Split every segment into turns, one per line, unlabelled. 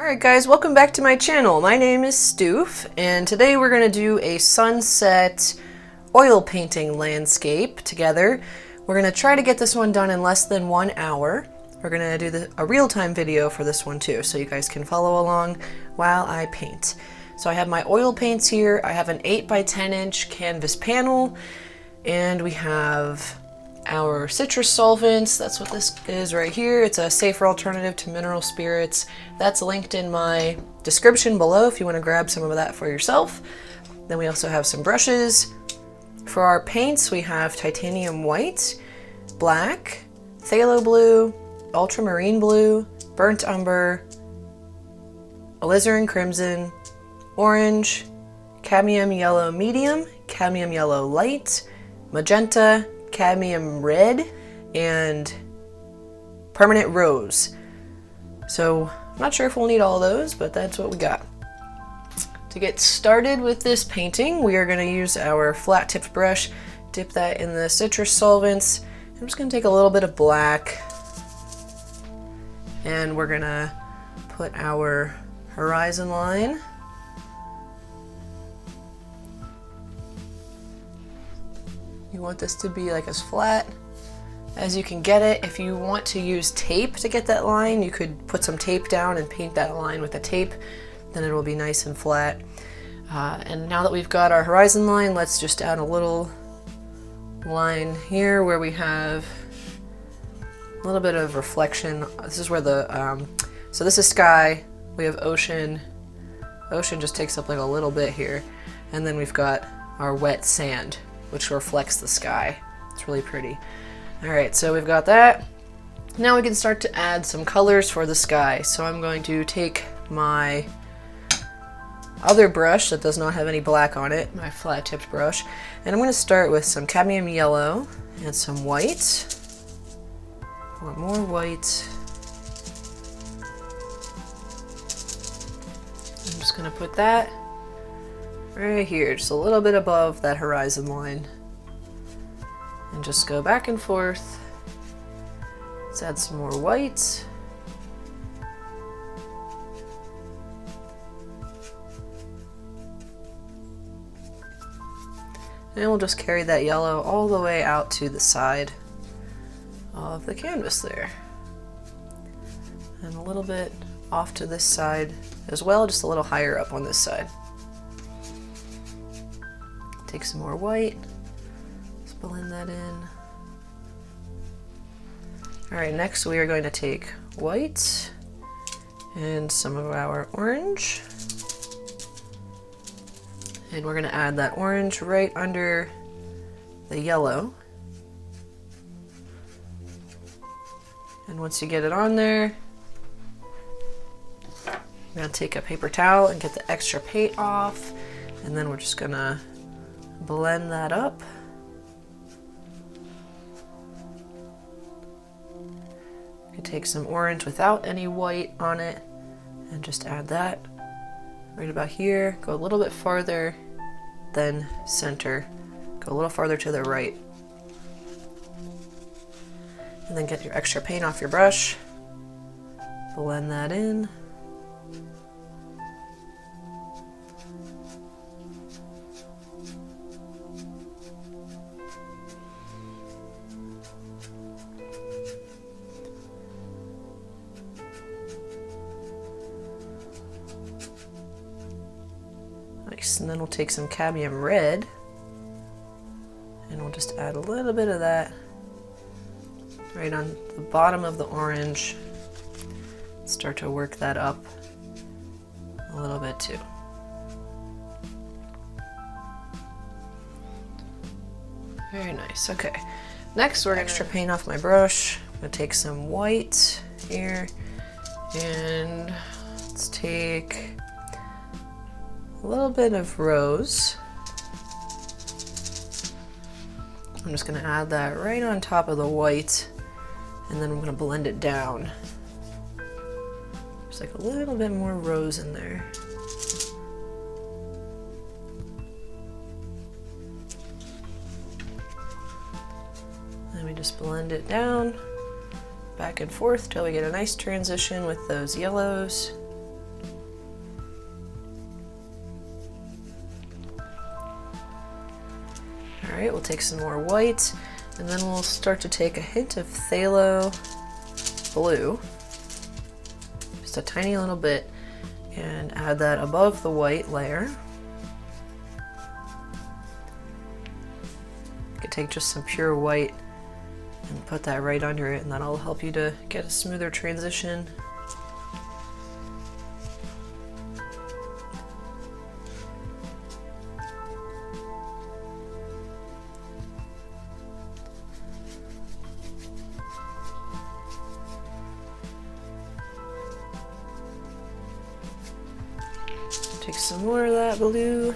Alright guys, welcome back to my channel. My name is Stoof, and today we're going to do a sunset oil painting landscape together. We're going to try to get this one done in less than 1 hour. We're going to do a real-time video for this one too, so you guys can follow along while I paint. So I have my oil paints here. I have an 8 by 10 inch canvas panel, and we have our citrus solvents. That's what this is right here. It's a safer alternative to mineral spirits. That's linked in my description below if you want to grab some of that for yourself. Then we also have some brushes. For our paints, we have titanium white, black, phthalo blue, ultramarine blue, burnt umber, alizarin crimson, orange, cadmium yellow medium, cadmium yellow light, magenta, cadmium red, and permanent rose. So I'm not sure if we'll need all those, but that's what we got. To get started with this painting, we are going to use our flat tipped brush, dip that in the citrus solvents. I'm just going to take a little bit of black, and we're going to put our horizon line. You want this to be like as flat as you can get it. If you want to use tape to get that line, you could put some tape down and paint that line with the tape. Then it will be nice and flat. And now that we've got our horizon line, let's just add a little line here where we have a little bit of reflection. This is where the, so this is sky, we have ocean. Ocean just takes up like a little bit here. And then we've got our wet sand, which reflects the sky. It's really pretty. Alright, so we've got that. Now we can start to add some colors for the sky. So I'm going to take my other brush that does not have any black on it, my flat tipped brush, and I'm going to start with some cadmium yellow and some white. I want more white. I'm just going to put that right here, just a little bit above that horizon line. And just go back and forth. Let's add some more white. And we'll just carry that yellow all the way out to the side of the canvas there. And a little bit off to this side as well, just a little higher up on this side. Take some more white, let's blend that in. Alright, next we are going to take white and some of our orange. And we're going to add that orange right under the yellow. And once you get it on there, I'm going to take a paper towel and get the extra paint off. And then we're just going to blend that up. You can take some orange without any white on it and just add that right about here. Go a little bit farther than center. Go a little farther to the right. And then get your extra paint off your brush. Blend that in. Nice, and then we'll take some cadmium red and we'll just add a little bit of that right on the bottom of the orange. Start to work that up a little bit too. Very nice, okay. Next we're extra paint off my brush. I'm gonna take some white here and let's take a little bit of rose. I'm just going to add that right on top of the white, and then I'm going to blend it down. There's like a little bit more rose in there. Then we just blend it down, back and forth till we get a nice transition with those yellows. All right, we'll take some more white, and then we'll start to take a hint of phthalo blue, just a tiny little bit, and add that above the white layer. You could take just some pure white and put that right under it, and that'll help you to get a smoother transition. Take some more of that blue.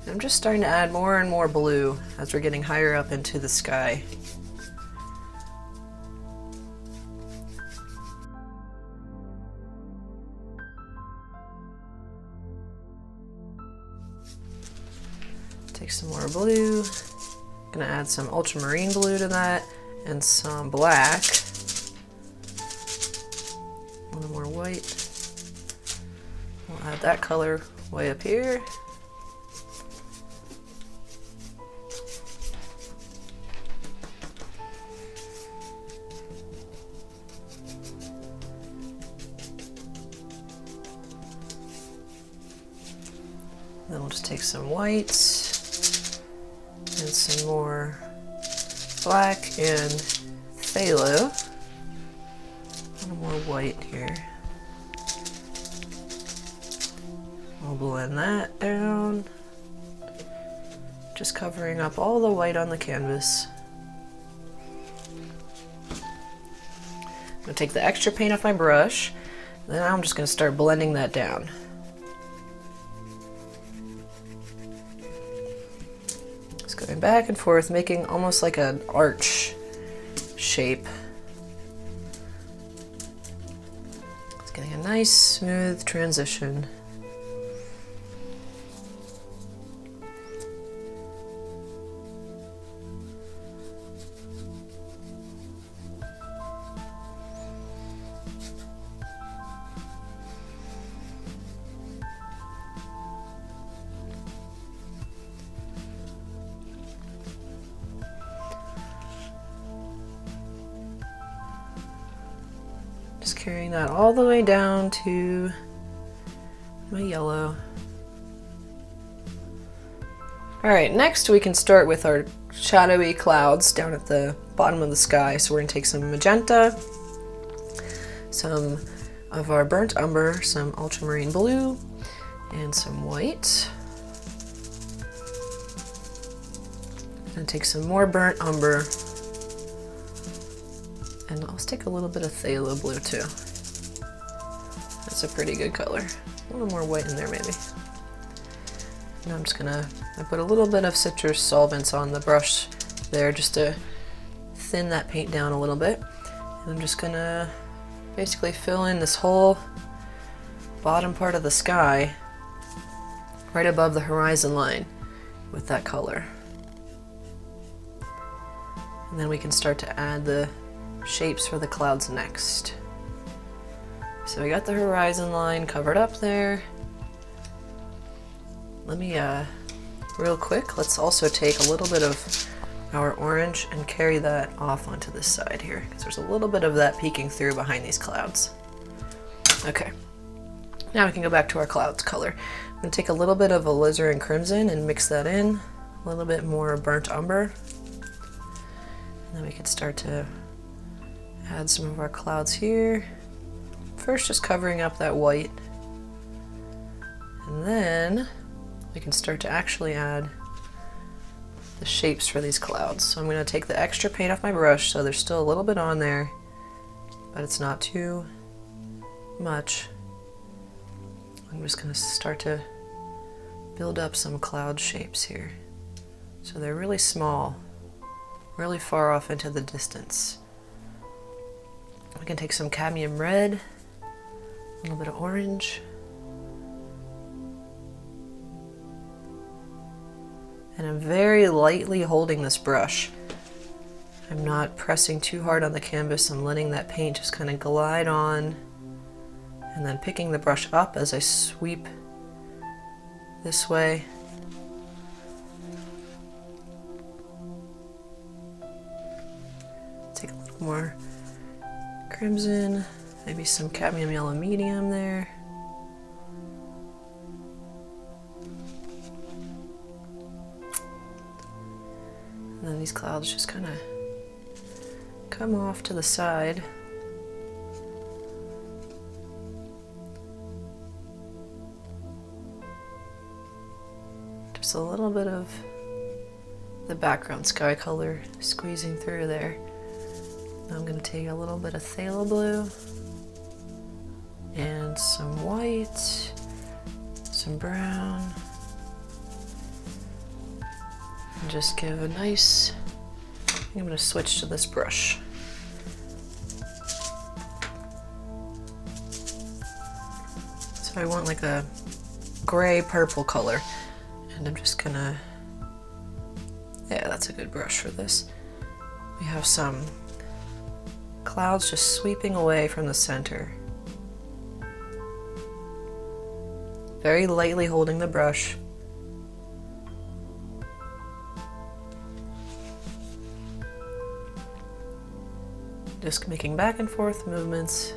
And I'm just starting to add more and more blue as we're getting higher up into the sky. Take some more blue. Gonna add some ultramarine blue to that and some black. A little more white. We'll add that color way up here. Then we'll just take some white and some more black and phthalo. A little more white here. We'll blend that down. Just covering up all the white on the canvas. I'm gonna take the extra paint off my brush. Then I'm just gonna start blending that down. Going back and forth, making almost like an arch shape. It's getting a nice smooth transition. Just carrying that all the way down to my yellow. All right, next we can start with our shadowy clouds down at the bottom of the sky. So we're gonna take some magenta, some of our burnt umber, some ultramarine blue, and some white. And take some more burnt umber. And let's take a little bit of phthalo blue too. That's a pretty good color. A little more white in there maybe. And I'm just gonna, I put a little bit of citrus solvents on the brush there just to thin that paint down a little bit. And I'm just gonna basically fill in this whole bottom part of the sky right above the horizon line with that color. And then we can start to add the shapes for the clouds next. So we got the horizon line covered up there. Let me, real quick, let's also take a little bit of our orange and carry that off onto this side here, because there's a little bit of that peeking through behind these clouds. Okay, now we can go back to our clouds color. I'm gonna take a little bit of alizarin crimson and mix that in, a little bit more burnt umber. And then we can start to add some of our clouds here. First, just covering up that white. And then we can start to actually add the shapes for these clouds. So I'm going to take the extra paint off my brush so there's still a little bit on there, but it's not too much. I'm just going to start to build up some cloud shapes here. So they're really small, really far off into the distance. We can take some cadmium red, a little bit of orange, and I'm very lightly holding this brush I'm not pressing too hard on the canvas. I'm letting that paint just kind of glide on and then picking the brush up as I sweep this way. Take a little more crimson, maybe some cadmium yellow medium there. And then these clouds just kind of come off to the side. Just a little bit of the background sky color squeezing through there. Now I'm going to take a little bit of phthalo blue and some white, some brown, and just give a nice, I'm going to switch to this brush. So I want like a gray purple color, and I'm just gonna, yeah, that's a good brush for this. We have some clouds just sweeping away from the center. Very lightly holding the brush. Just making back and forth movements.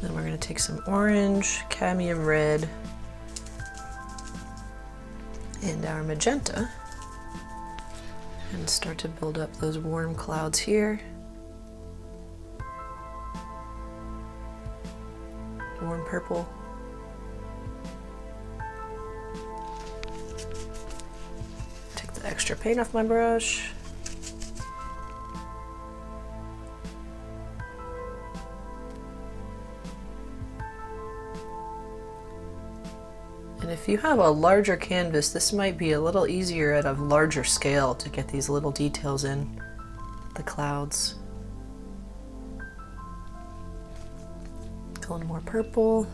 Then we're going to take some orange, cadmium red, and our magenta and start to build up those warm clouds here. Warm purple. Take the extra paint off my brush. And if you have a larger canvas, this might be a little easier at a larger scale to get these little details in the clouds. A little more purple.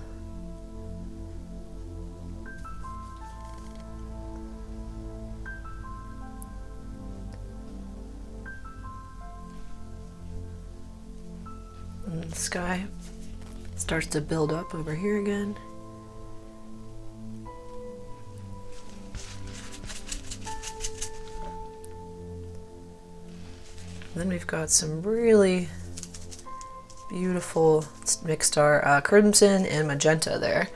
And the sky starts to build up over here again. And then we've got some really beautiful mixed our crimson and magenta there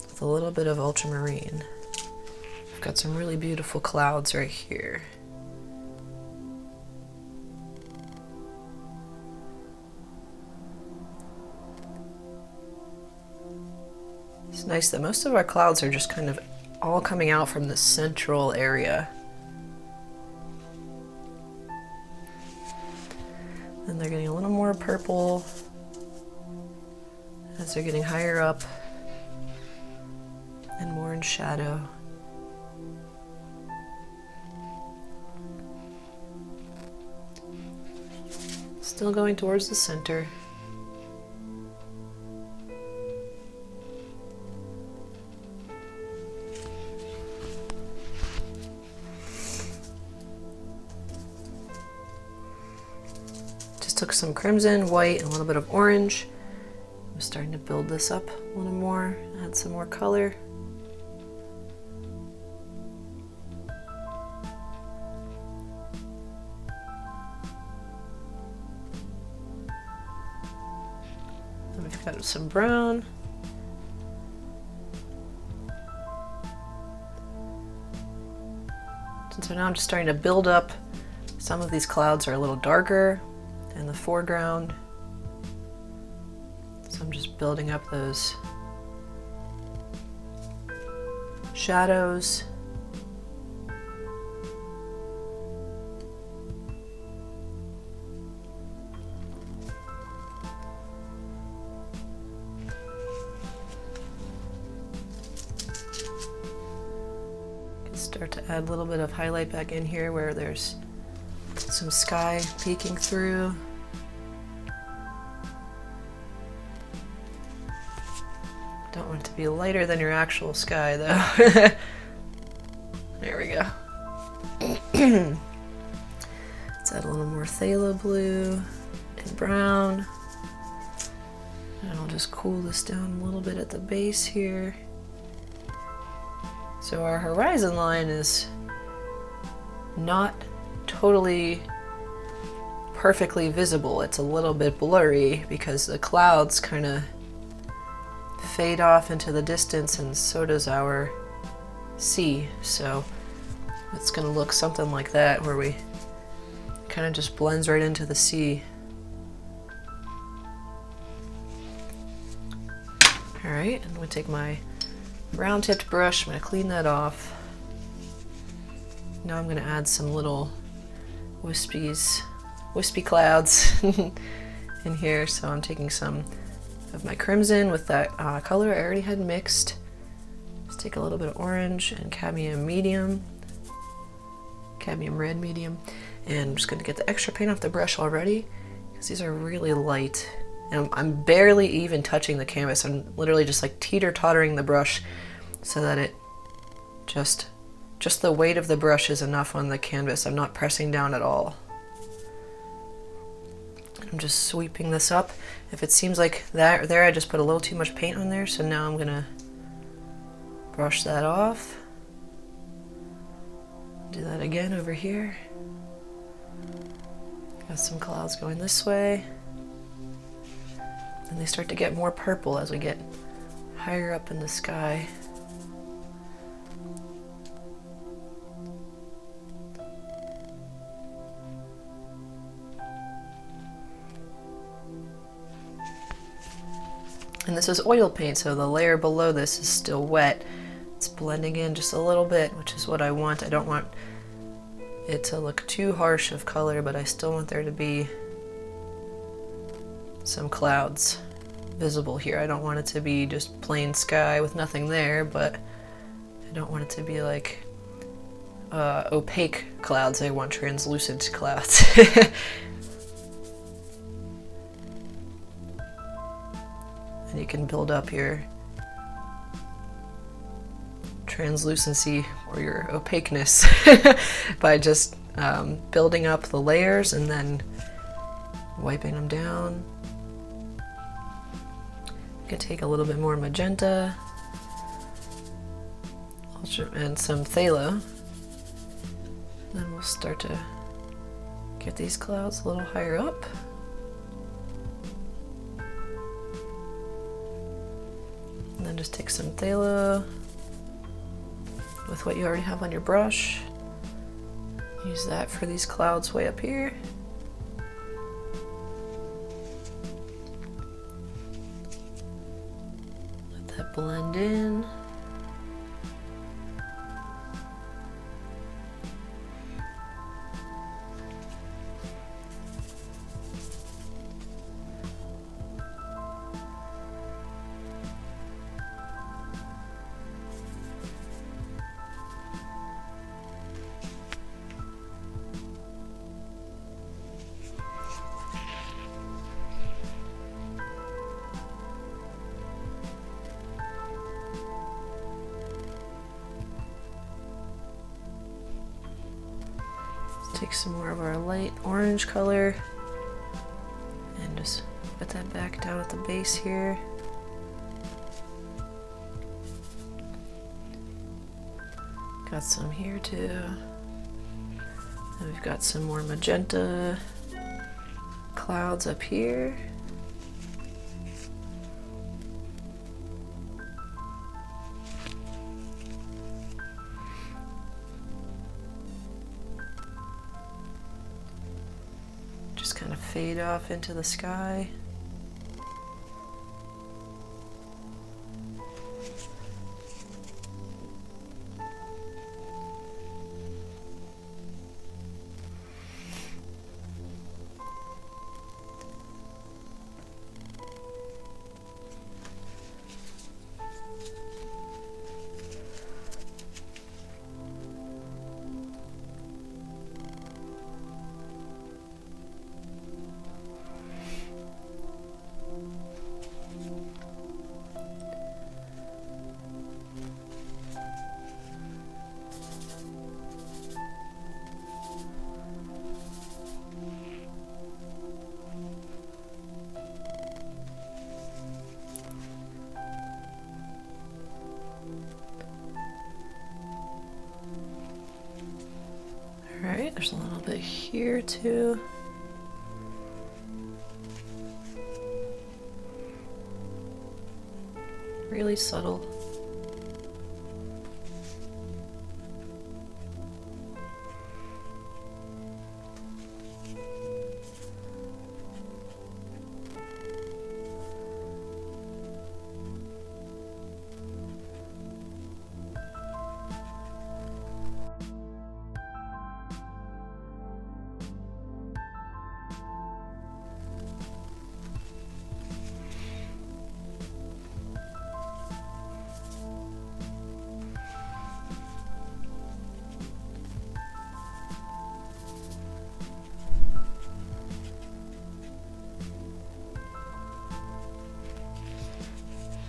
with a little bit of ultramarine. We've got some really beautiful clouds right here. It's nice that most of our clouds are just kind of all coming out from the central area. And they're getting a little more purple as they're getting higher up and more in shadow. Still going towards the center. Took some crimson, white, and a little bit of orange. I'm starting to build this up a little more, add some more color. Then we've got some brown. And so now I'm just starting to build up. Some of these clouds are a little darker in the foreground. So I'm just building up those shadows. Can start to add a little bit of highlight back in here where there's Some sky peeking through. Don't want it to be lighter than your actual sky though. There we go. Let's add a little more phthalo blue and brown. And I'll just cool this down a little bit at the base here. So our horizon line is not totally perfectly visible. It's a little bit blurry because the clouds kind of fade off into the distance, and so does our sea. So it's going to look something like that, where we kind of just blends right into the sea. Alright, I'm going to take my round tipped brush, I'm going to clean that off. Now I'm going to add some little wispy clouds in here. So I'm taking some of my crimson with that color I already had mixed. Let's take a little bit of orange and cadmium red medium, and I'm just going to get the extra paint off the brush already because these are really light. And I'm barely even touching the canvas. I'm literally just like teeter-tottering the brush so that it just the weight of the brush is enough on the canvas. I'm not pressing down at all. I'm just sweeping this up. If it seems like that there, I just put a little too much paint on there, so now I'm gonna brush that off. Do that again over here. Got some clouds going this way. And they start to get more purple as we get higher up in the sky. And this is oil paint, so the layer below this is still wet. It's blending in just a little bit, which is what I want. I don't want it to look too harsh of color, but I still want there to be some clouds visible here. I don't want it to be just plain sky with nothing there, but I don't want it to be like opaque clouds. I want translucent clouds. And you can build up your translucency or your opaqueness by just building up the layers and then wiping them down. You can take a little bit more magenta and some phthalo. Then we'll start to get these clouds a little higher up. And then just take some phthalo with what you already have on your brush. Use that for these clouds way up here. Let that blend in. Take some more of our light orange color and just put that back down at the base here. Got some here too. And we've got some more magenta clouds up here. Just kind of fade off into the sky. Alright, there's a little bit here too. Really subtle.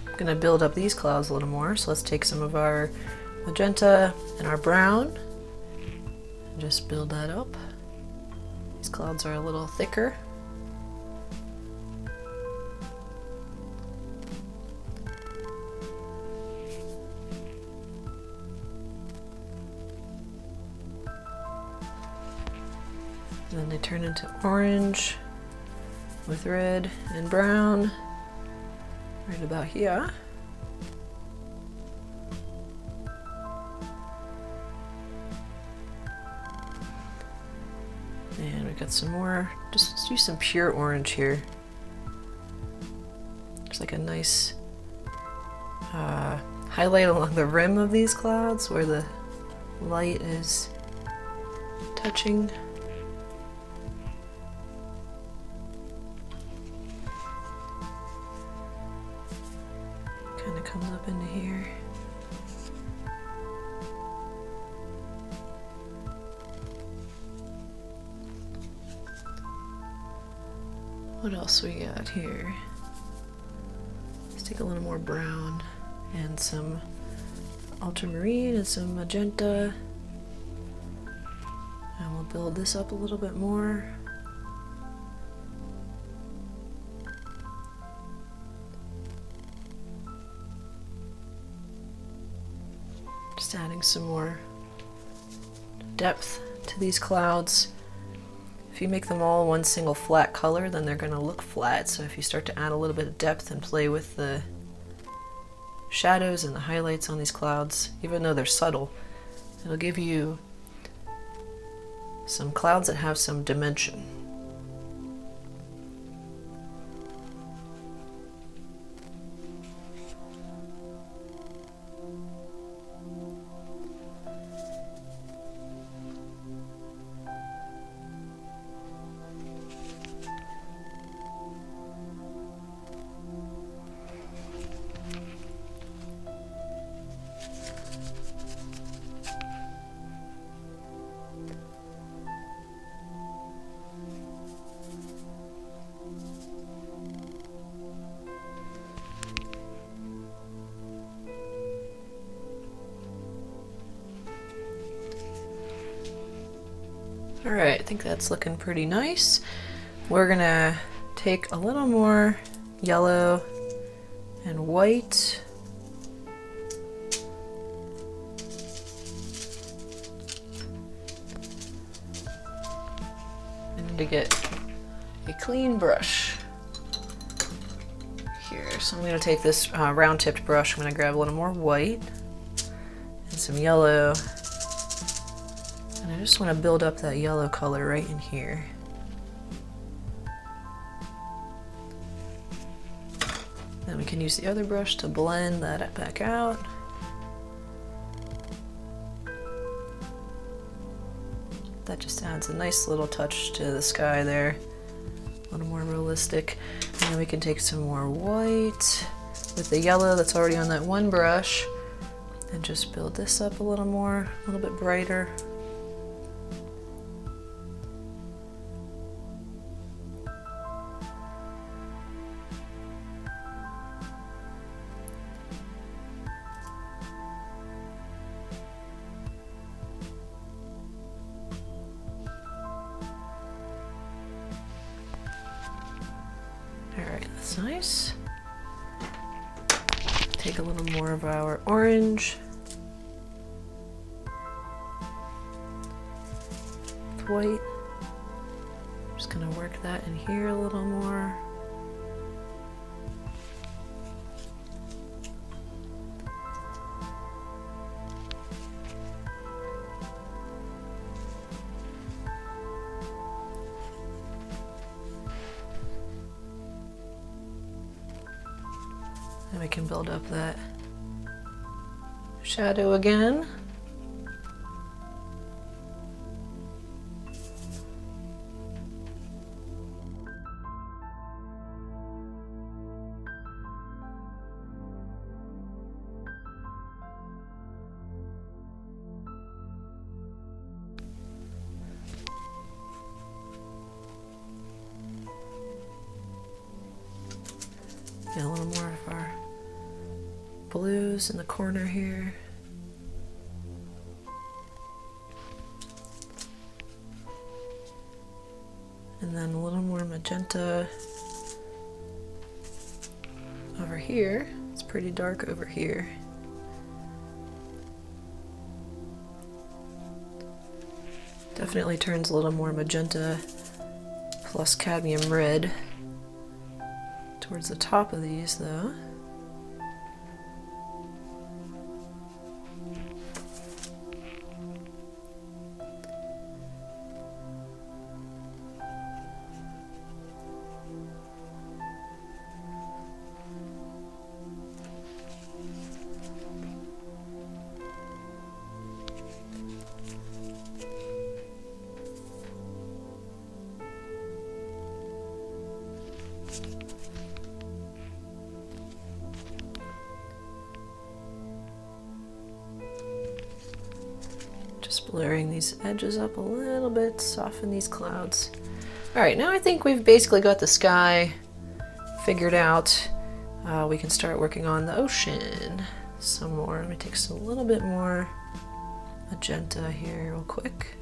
I'm gonna build up these clouds a little more, so let's take some of our magenta and our brown and just build that up. These clouds are a little thicker. And then they turn into orange with red and brown. Right about here. And we got some more, just use some pure orange here. There's like a nice highlight along the rim of these clouds where the light is touching. Kind of comes up into here. What else we got here? Let's take a little more brown and some ultramarine and some magenta. And we'll build this up a little bit more. Just adding some more depth to these clouds. If you make them all one single flat color, then they're going to look flat. So if you start to add a little bit of depth and play with the shadows and the highlights on these clouds, even though they're subtle, it'll give you some clouds that have some dimension. Alright, I think that's looking pretty nice. We're gonna take a little more yellow and white. I need to get a clean brush here. So I'm gonna take this round tipped brush. I'm gonna grab a little more white and some yellow. And I just want to build up that yellow color right in here. Then we can use the other brush to blend that back out. That just adds a nice little touch to the sky there. A little more realistic. And then we can take some more white with the yellow that's already on that one brush and just build this up a little more, a little bit brighter. Alright, that's nice. Take a little more of our orange. soft white. Just gonna work that in here a little more. And we can build up that shadow again. Get a little more of our blues in the corner here. And then a little more magenta over here. It's pretty dark over here. Definitely turns a little more magenta plus cadmium red towards the top of these though. Just blurring these edges up a little bit, soften these clouds. All right, now I think we've basically got the sky figured out. We can start working on the ocean some more. Let me take a little bit more magenta here real quick.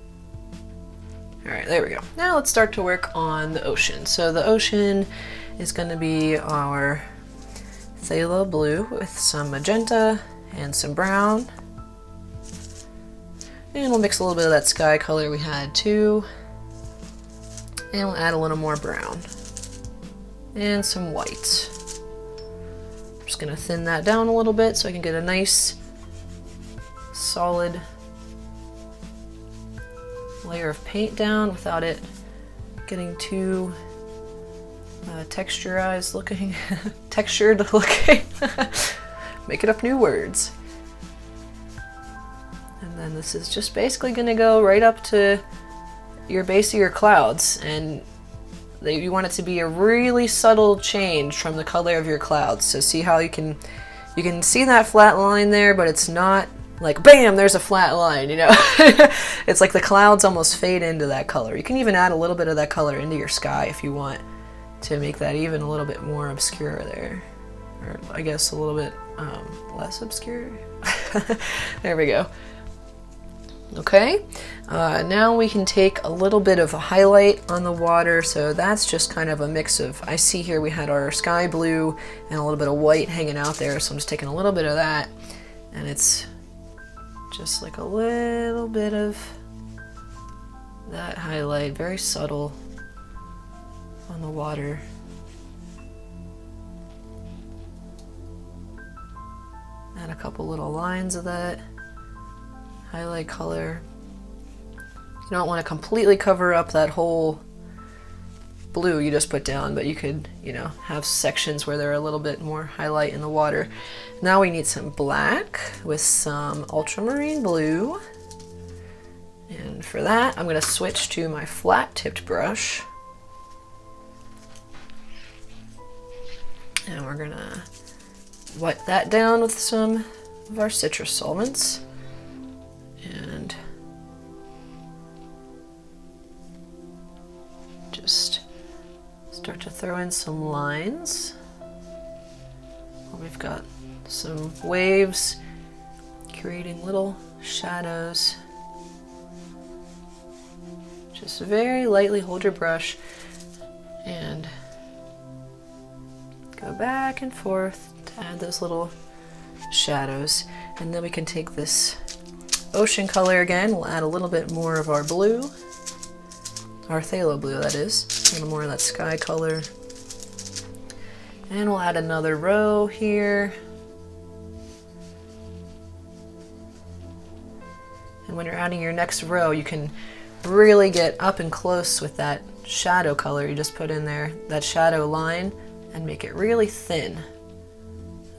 All right, there we go. Now let's start to work on the ocean. So the ocean is going to be our phthalo blue with some magenta and some brown. And we'll mix a little bit of that sky color we had too. And we'll add a little more brown. And some white. I'm just gonna thin that down a little bit so I can get a nice solid layer of paint down without it getting too texturized looking, textured looking. Making up new words. And then this is just basically going to go right up to your base of your clouds, and you want it to be a really subtle change from the color of your clouds. So see how you can see that flat line there, but it's not like bam, there's a flat line, you know. It's like the clouds almost fade into that color. You can even add a little bit of that color into your sky if you want to make that even a little bit more obscure there, or I guess a little bit less obscure. There we go. Okay, now we can take a little bit of a highlight on the water. So that's just kind of a mix of, I see here we had our sky blue and a little bit of white hanging out there. So I'm just taking a little bit of that, and it's just like a little bit of that highlight, very subtle on the water. Add a couple little lines of that highlight color. You don't want to completely cover up that whole blue you just put down, but you could, you know, have sections where there are a little bit more highlight in the water. Now we need some black with some ultramarine blue. And for that, I'm going to switch to my flat tipped brush. And we're going to wet that down with some of our citrus solvents. And just start to throw in some lines. We've got some waves creating little shadows. Just very lightly hold your brush and go back and forth to add those little shadows. And then we can take this ocean color again. We'll add a little bit more of our blue. Our phthalo blue, that is. A little more of that sky color. And we'll add another row here. And when you're adding your next row, you can really get up and close with that shadow color you just put in there, that shadow line, and make it really thin.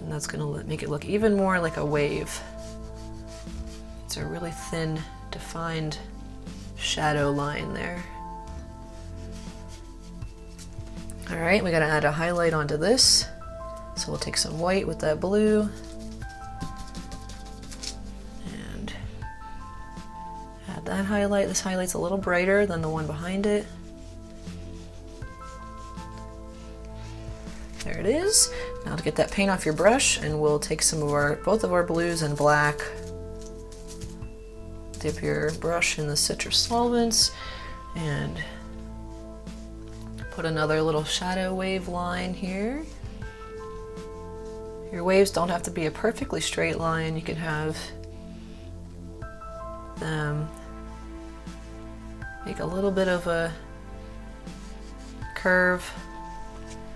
And that's gonna make it look even more like a wave. It's a really thin, defined shadow line there. All right, we gotta add a highlight onto this. So we'll take some white with that blue. And add that highlight. This highlight's a little brighter than the one behind it. There it is. Now to get that paint off your brush, and we'll take some of both of our blues and black. Dip your brush in the citrus solvents and put another little shadow wave line here. Your waves don't have to be a perfectly straight line. You can have them make a little bit of a curve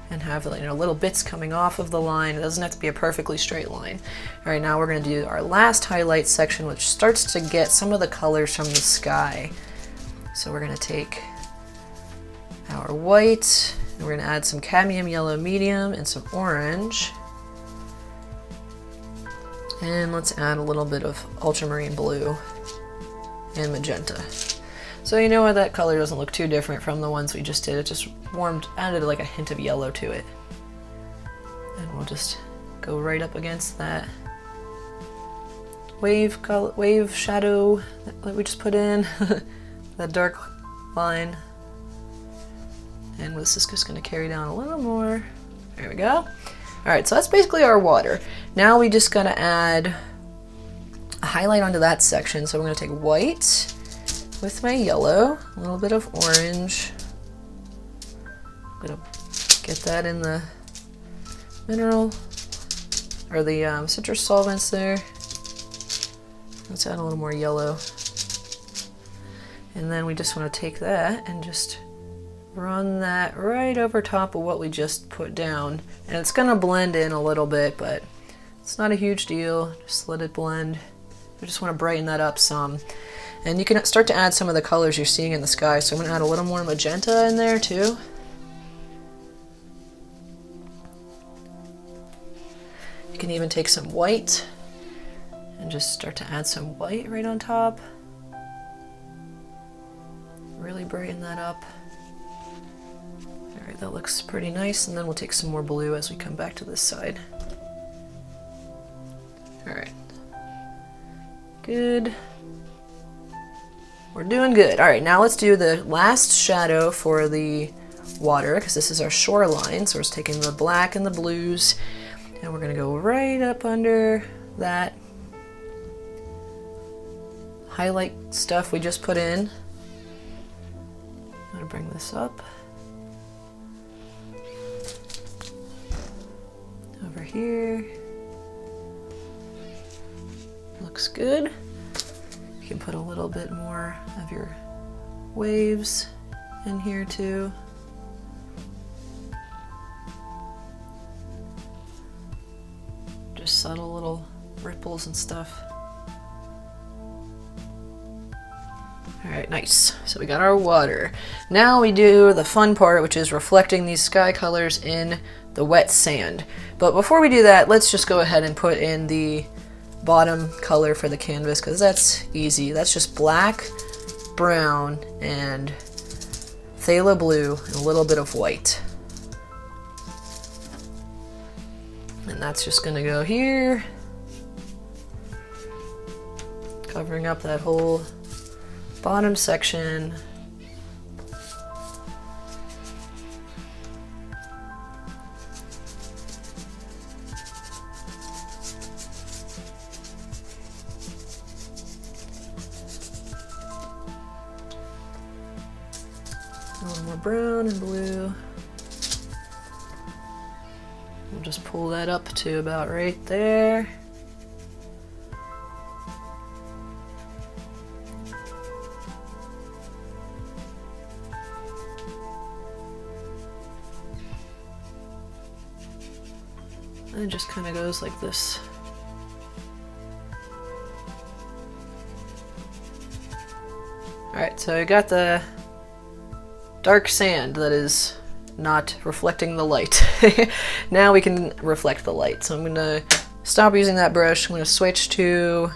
and have, you know, little bits coming off of the line. It doesn't have to be a perfectly straight line. All right, now we're going to do our last highlight section, which starts to get some of the colors from the sky. So we're going to take our white, and we're going to add some cadmium yellow medium and some orange. And let's add a little bit of ultramarine blue and magenta. So you know what, that color doesn't look too different from the ones we just did. It just added like a hint of yellow to it. And we'll just go right up against that wave shadow that we just put in, that dark line. And this is just going to carry down a little more. There we go. All right, so that's basically our water. Now we just got to add a highlight onto that section. So we're going to take white with my yellow, a little bit of orange. I'm going to get that in the mineral, or the citrus solvents there. Let's add a little more yellow. And then we just want to take that and just run that right over top of what we just put down. And it's going to blend in a little bit, but it's not a huge deal. Just let it blend. I just want to brighten that up some. And you can start to add some of the colors you're seeing in the sky. So I'm going to add a little more magenta in there too. You can even take some white and just start to add some white right on top. Really brighten that up. All right, that looks pretty nice. And then we'll take some more blue as we come back to this side. All right. Good. We're doing good. All right, now let's do the last shadow for the water, because this is our shoreline. So we're just taking the black and the blues, and we're gonna go right up under that highlight stuff we just put in. I'm gonna bring this up. Over here. Looks good. You can put a little bit more of your waves in here too. Just subtle little ripples and stuff. All right, nice. So we got our water. Now we do the fun part, which is reflecting these sky colors in the wet sand. But before we do that, let's just go ahead and put in the bottom color for the canvas, because that's easy. That's just black, brown, and phthalo blue, and a little bit of white. And that's just gonna go here, covering up that whole bottom section. A little more brown and blue. We'll just pull that up to about right there. And it just kind of goes like this. Alright, so I got the dark sand that is not reflecting the light. Now we can reflect the light. So I'm going to stop using that brush. I'm going to switch to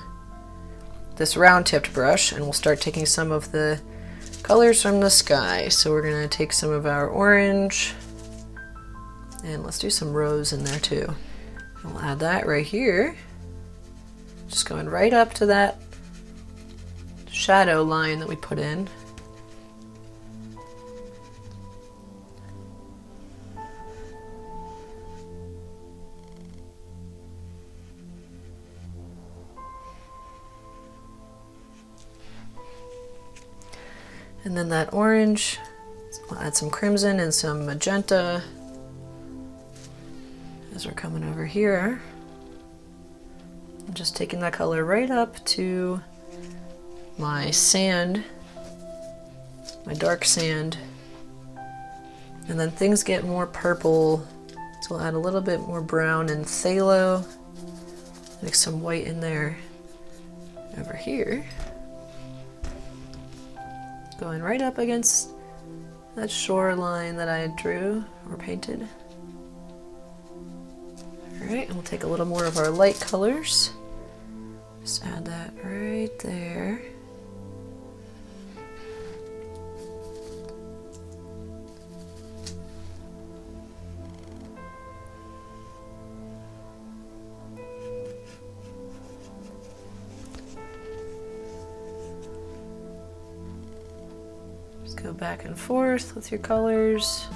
this round tipped brush and we'll start taking some of the colors from the sky. So we're going to take some of our orange and let's do some rose in there too. And we'll add that right here. Just going right up to that shadow line that we put in. And then that orange, we'll add some crimson and some magenta as we're coming over here. I'm just taking that color right up to my sand, my dark sand. And then things get more purple, so we'll add a little bit more brown and phthalo. Make some white in there over here. Going right up against that shoreline that I drew or painted. Alright, and we'll take a little more of our light colors. Just add that right there. Go back and forth with your colors.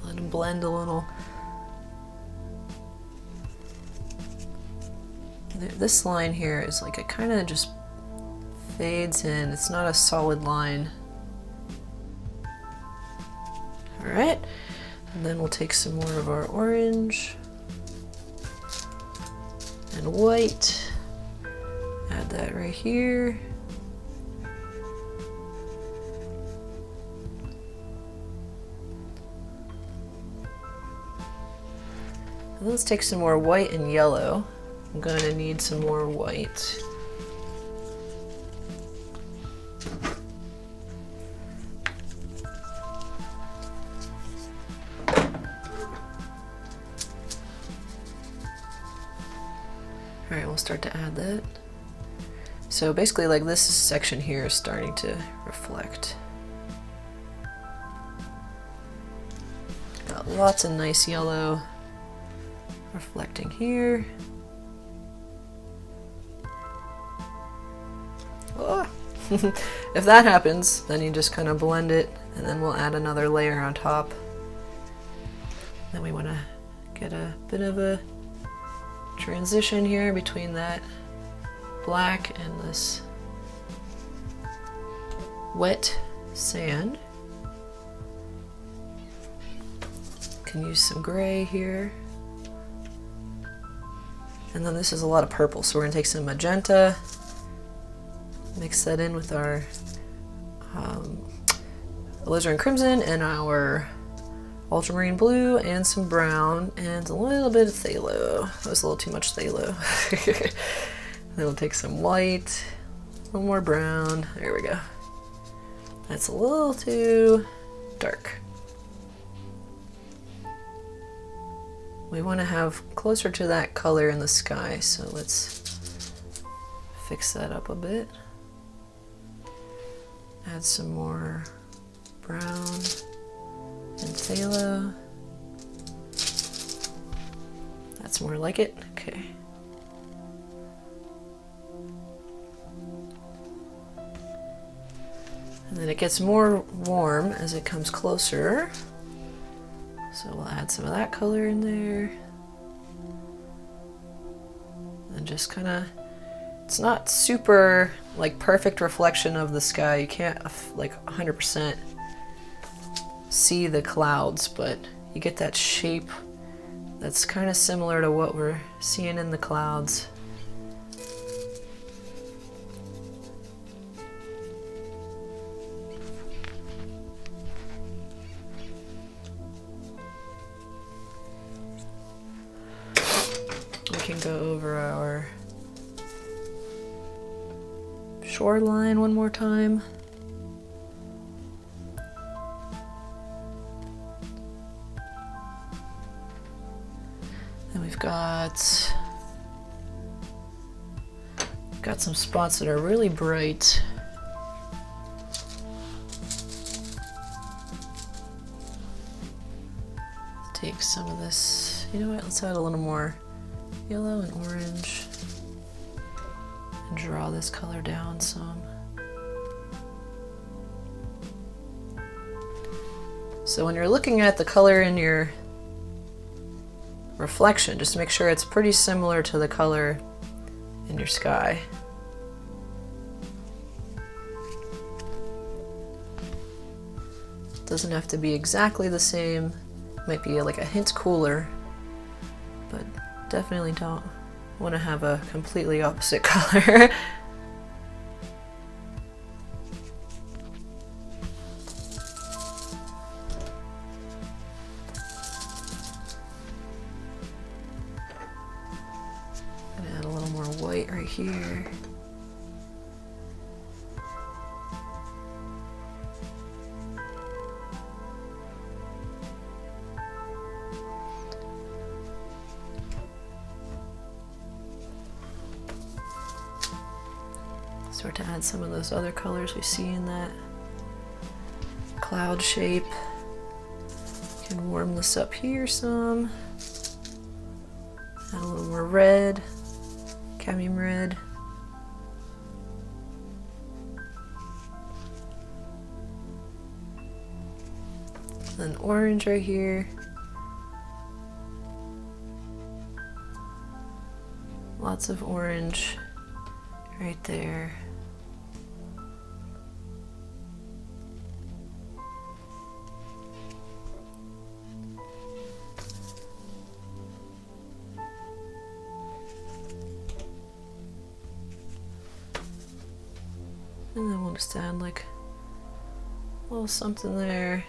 Let them blend a little. This line here is like it kind of just fades in. It's not a solid line. All right, and then we'll take some more of our orange and white. Add that right here. And let's take some more white and yellow. I'm going to need some more white. All right, we'll start to add that. So basically like this section here is starting to reflect. Got lots of nice yellow reflecting here. Oh. If that happens, then you just kind of blend it and then we'll add another layer on top. Then we want to get a bit of a transition here between that black and this wet sand. Can use some gray here. And then this is a lot of purple, so we're going to take some magenta, mix that in with our alizarin crimson and our ultramarine blue and some brown and a little bit of phthalo. That was a little too much phthalo. Then we'll take some white, a little more brown. There we go. That's a little too dark. We want to have closer to that color in the sky, so let's fix that up a bit. Add some more brown and phthalo. That's more like it. Okay. And then it gets more warm as it comes closer. So we'll add some of that color in there. And just kind of, it's not super like perfect reflection of the sky. You can't like 100% see the clouds, but you get that shape that's kind of similar to what we're seeing in the clouds. and go over our shoreline one more time. Then we've got some spots that are really bright. Let's take some of this, you know what, let's add a little more yellow and orange and draw this color down some. So when you're looking at the color in your reflection, just make sure it's pretty similar to the color in your sky. Doesn't have to be exactly the same. Might be like a hint cooler, but definitely don't want to have a completely opposite color. Gonna add a little more white right here. Start to add some of those other colors we see in that cloud shape. Can warm this up here some. Add a little more red, cadmium red. Then orange right here. Lots of orange right there. And then we'll just add like a little something there.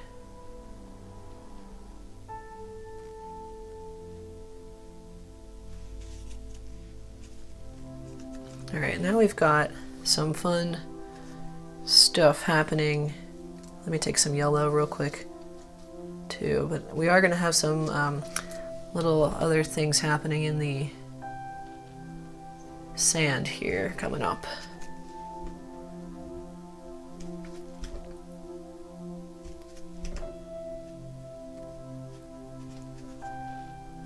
All right, now we've got some fun stuff happening. Let me take some yellow real quick too, but we are gonna have some little other things happening in the sand here coming up.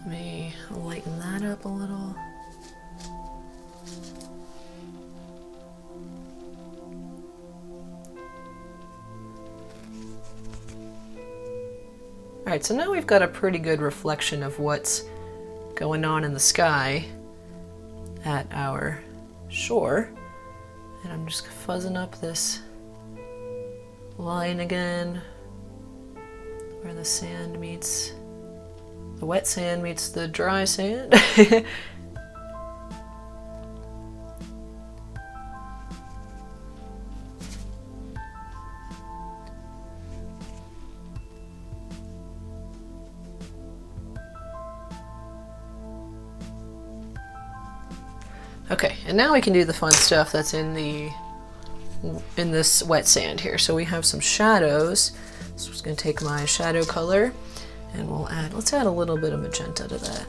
Let me lighten that up a little. Alright, so now we've got a pretty good reflection of what's going on in the sky at our shore. And I'm just fuzzing up this line again where the sand meets, the wet sand meets the dry sand. Okay, and now we can do the fun stuff that's in this wet sand here. So we have some shadows. So I'm just going to take my shadow color and let's add a little bit of magenta to that.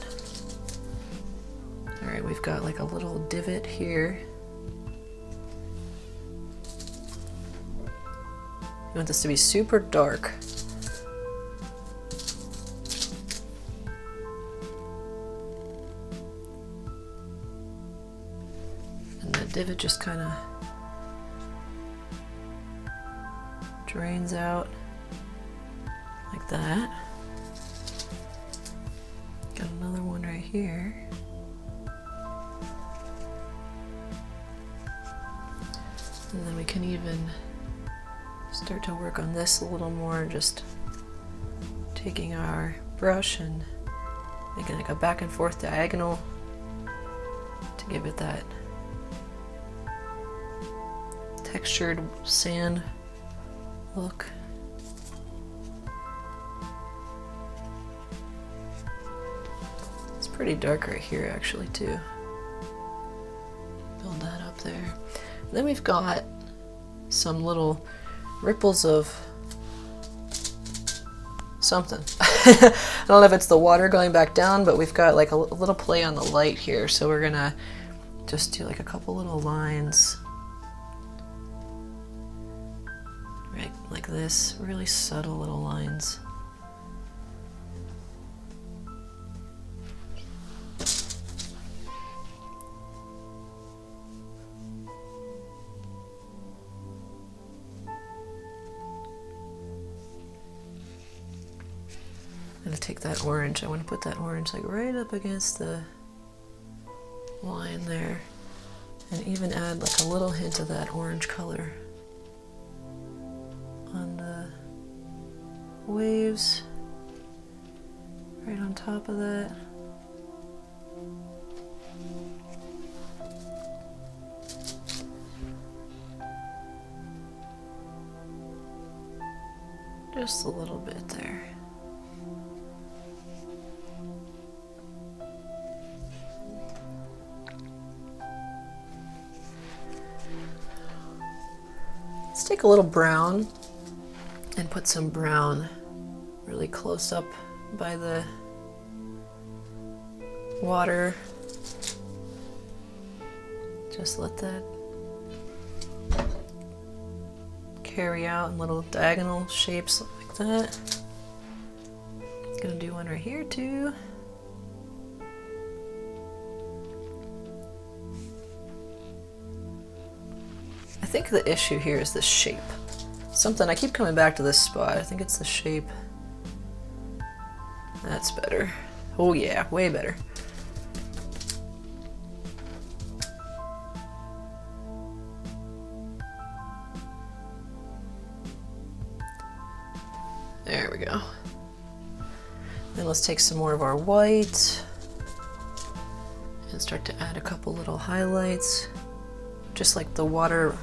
All right, we've got like a little divot here. You want this to be super dark. Divot just kind of drains out like that. Got another one right here. And then we can even start to work on this a little more, just taking our brush and making like a back and forth diagonal to give it that textured sand look. Let's pretty dark right here actually too. Build that up there. And then we've got some little ripples of something. I don't know if it's the water going back down, but we've got like a little play on the light here. So we're gonna just do like a couple little lines. Right, like this, really subtle little lines. I'm gonna take that orange. I want to put that orange like right up against the line there, and even add like a little hint of that orange color on the waves, right on top of that. Just a little bit there. Let's take a little brown and put some brown really close up by the water. Just let that carry out in little diagonal shapes like that. Gonna do one right here too. I think the issue here is the shape. Something, I keep coming back to this spot. I think it's the shape. That's better. Oh yeah, way better. There we go. Then let's take some more of our white and start to add a couple little highlights, just like the water,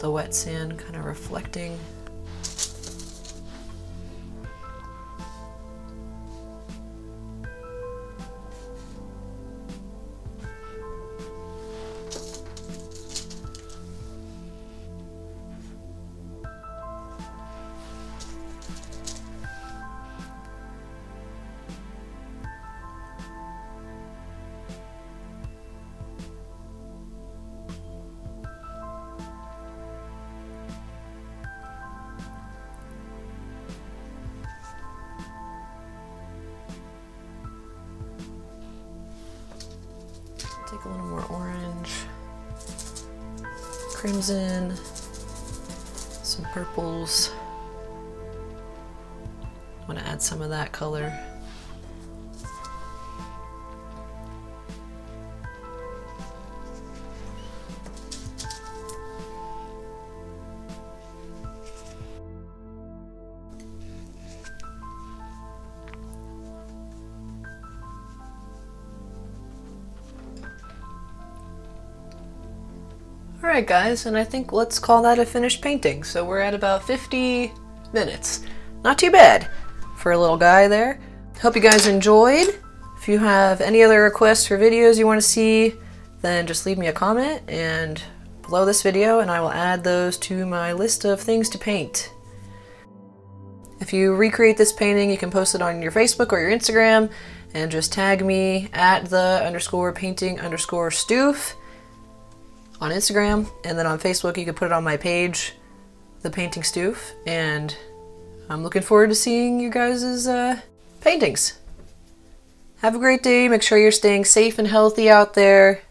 the wet sand kind of reflecting. Take a little more orange, crimson, some purples. I want to add some of that color. Alright guys, and I think let's call that a finished painting. So we're at about 50 minutes. Not too bad for a little guy there. Hope you guys enjoyed. If you have any other requests for videos you want to see, then just leave me a comment and below this video and I will add those to my list of things to paint. If you recreate this painting, you can post it on your Facebook or your Instagram and just tag me at @the_painting_Stoof on Instagram, and then on Facebook you can put it on my page, The Painting Stoof, and I'm looking forward to seeing you guys' paintings. Have a great day, make sure you're staying safe and healthy out there,